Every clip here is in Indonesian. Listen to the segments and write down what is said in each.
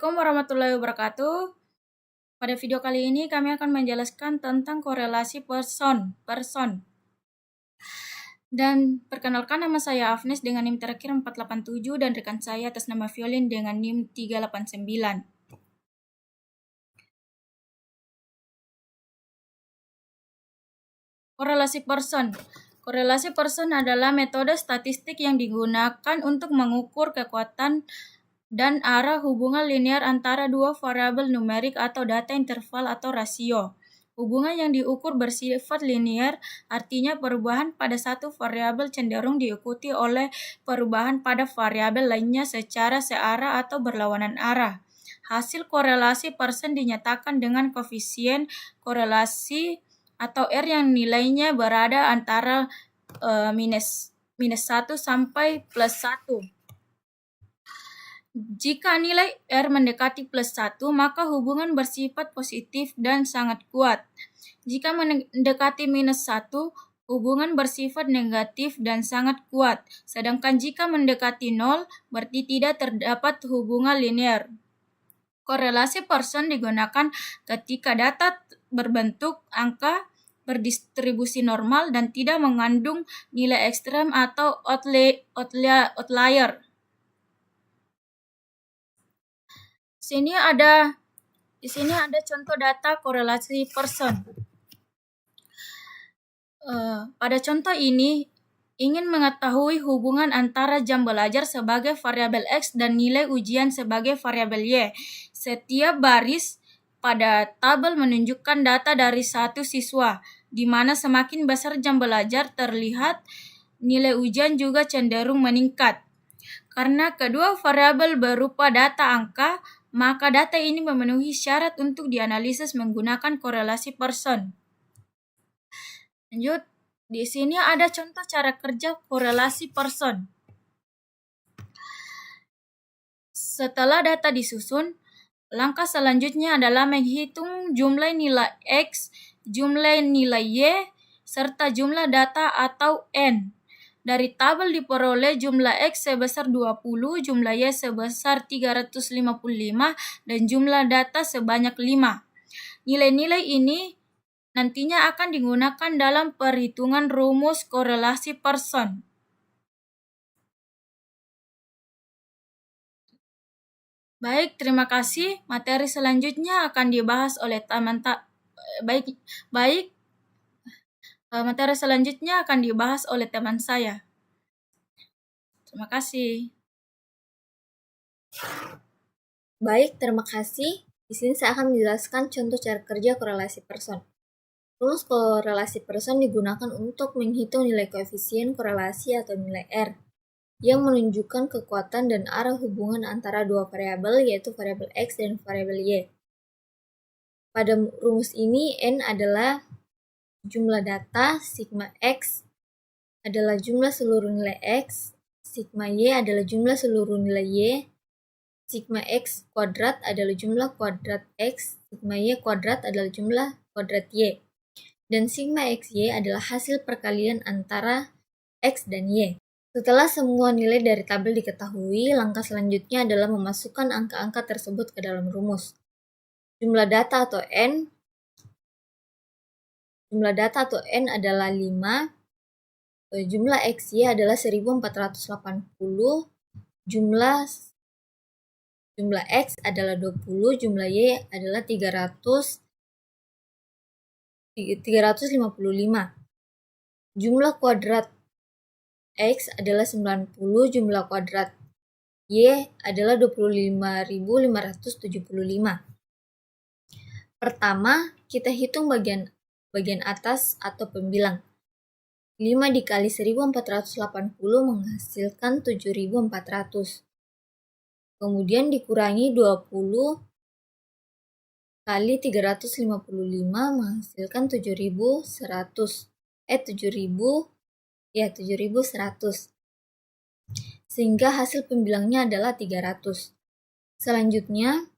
Assalamualaikum warahmatullahi wabarakatuh. Pada video kali ini kami akan menjelaskan tentang korelasi person. Dan perkenalkan, nama saya Afnes dengan NIM terakhir 487 dan rekan saya atas nama Violin dengan NIM 389. Korelasi person. Korelasi person adalah metode statistik yang digunakan untuk mengukur kekuatan dan arah hubungan linear antara dua variabel numerik atau data interval atau rasio. Hubungan yang diukur bersifat linear, artinya perubahan pada satu variabel cenderung diikuti oleh perubahan pada variabel lainnya secara searah atau berlawanan arah. Hasil korelasi person dinyatakan dengan koefisien korelasi atau R yang nilainya berada antara minus 1 sampai plus 1. Jika nilai R mendekati plus 1, maka hubungan bersifat positif dan sangat kuat. Jika mendekati minus 1, hubungan bersifat negatif dan sangat kuat. Sedangkan jika mendekati 0, berarti tidak terdapat hubungan linear. Korelasi person digunakan ketika data berbentuk angka berdistribusi normal dan tidak mengandung nilai ekstrem atau outlier. Di sini ada contoh data korelasi person. Pada contoh ini ingin mengetahui hubungan antara jam belajar sebagai variabel X dan nilai ujian sebagai variabel Y. Setiap baris pada tabel menunjukkan data dari satu siswa, di mana semakin besar jam belajar terlihat, nilai ujian juga cenderung meningkat. Karena kedua variabel berupa data angka, maka data ini memenuhi syarat untuk dianalisis menggunakan korelasi person. Lanjut, di sini ada contoh cara kerja korelasi person. Setelah data disusun, langkah selanjutnya adalah menghitung jumlah nilai X, jumlah nilai Y, serta jumlah data atau N. Dari tabel diperoleh jumlah X sebesar 20, jumlah Y sebesar 355, dan jumlah data sebanyak 5. Nilai-nilai ini nantinya akan digunakan dalam perhitungan rumus korelasi person. Baik, terima kasih. Materi selanjutnya akan dibahas oleh materi selanjutnya akan dibahas oleh teman saya. Terima kasih. Baik, terima kasih. Di sini saya akan menjelaskan contoh cara kerja korelasi person. Rumus korelasi person digunakan untuk menghitung nilai koefisien korelasi atau nilai R yang menunjukkan kekuatan dan arah hubungan antara dua variabel, yaitu variabel X dan variabel Y. Pada rumus ini, N adalah jumlah data, sigma X adalah jumlah seluruh nilai X, sigma Y adalah jumlah seluruh nilai Y, sigma X kuadrat adalah jumlah kuadrat X, sigma Y kuadrat adalah jumlah kuadrat Y, dan sigma XY adalah hasil perkalian antara X dan Y. Setelah semua nilai dari tabel diketahui, langkah selanjutnya adalah memasukkan angka-angka tersebut ke dalam rumus. Jumlah data atau N adalah 5, jumlah XY adalah 1480, jumlah X adalah 20, jumlah Y adalah 355. Jumlah kuadrat X adalah 90, jumlah kuadrat Y adalah 25.575. Pertama, kita hitung bagian atas atau pembilang. 5 dikali 1480 menghasilkan 7400. Kemudian dikurangi 20 kali 355 menghasilkan 7100. 7100. Sehingga hasil pembilangnya adalah 300. Selanjutnya,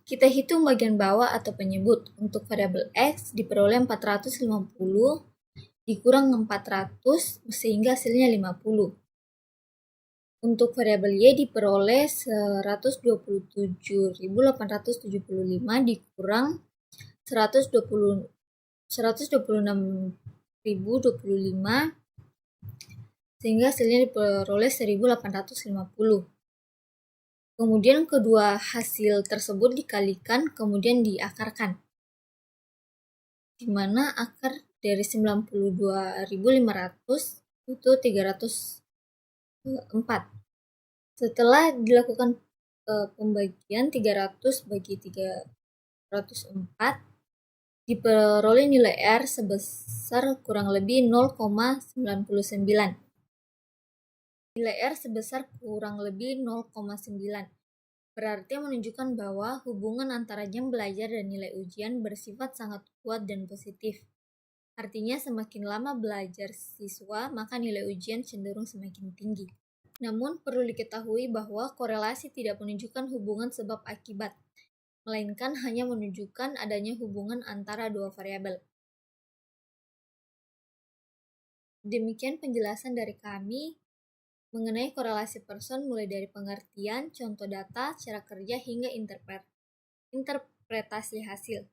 kita hitung bagian bawah atau penyebut. Untuk variabel X diperoleh 450 dikurang 400 sehingga hasilnya 50. Untuk variabel Y diperoleh 127.875 dikurang 126.025 sehingga hasilnya diperoleh 1.850. Kemudian kedua hasil tersebut dikalikan kemudian diakarkan, di mana akar dari 92.500 itu 304. Setelah dilakukan pembagian 300 bagi 304, diperoleh nilai R sebesar kurang lebih 0,99. Nilai R sebesar kurang lebih 0,9. Berarti menunjukkan bahwa hubungan antara jam belajar dan nilai ujian bersifat sangat kuat dan positif. Artinya semakin lama belajar siswa, maka nilai ujian cenderung semakin tinggi. Namun perlu diketahui bahwa korelasi tidak menunjukkan hubungan sebab akibat, melainkan hanya menunjukkan adanya hubungan antara dua variabel. Demikian penjelasan dari kami mengenai korelasi person mulai dari pengertian, contoh data, cara kerja, hingga interpretasi hasil.